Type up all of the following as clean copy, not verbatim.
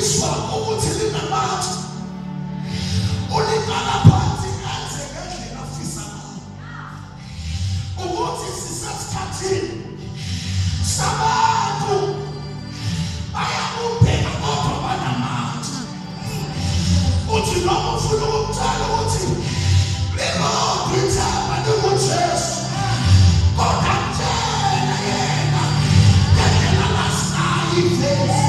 Lizwa ukuthi linamandla. Ulikala phansi enze ngendlela afisa ngayo. Ukuthi sisesikhathini sabantu bayakubheka kodwa banamandla. Uthi noma ufuna ukutshela ukuthi lelodwa ithemba likuJesu, kodwa mtshela yena ngendlela lasayo ivezi.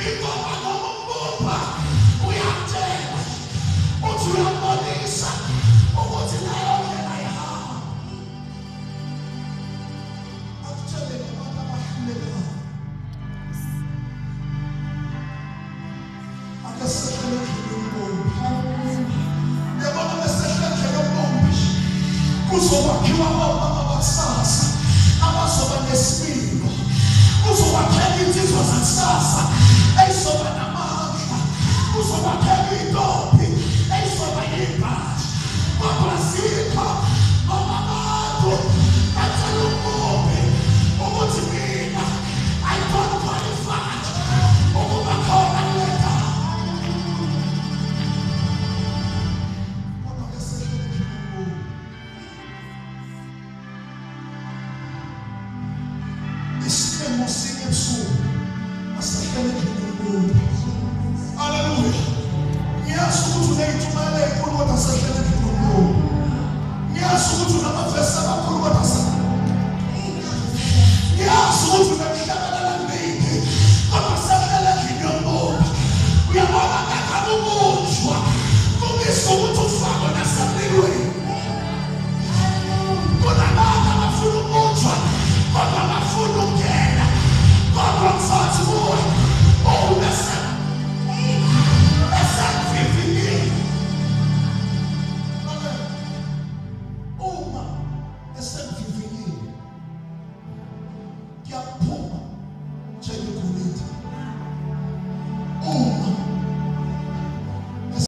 Ingoba noma umbumba uyamtshela uthi uyambonisa ukuthi leyo ndlela yahamba. Akutshele abantu abahlulekayo. Kuzowakhiwa omama bakusasa abazoba nesibilo. Kuzowakheka insizwa zakusasa ezizoba namandla. Kuzowakheka intombi ezizoba yibhaji. Kodwa zikho noma abantu bathela umbubi ukuthi mina I don't qualify ukuba khona kule ndawo. Hallelujah. Yes, who today to my leg, what I said.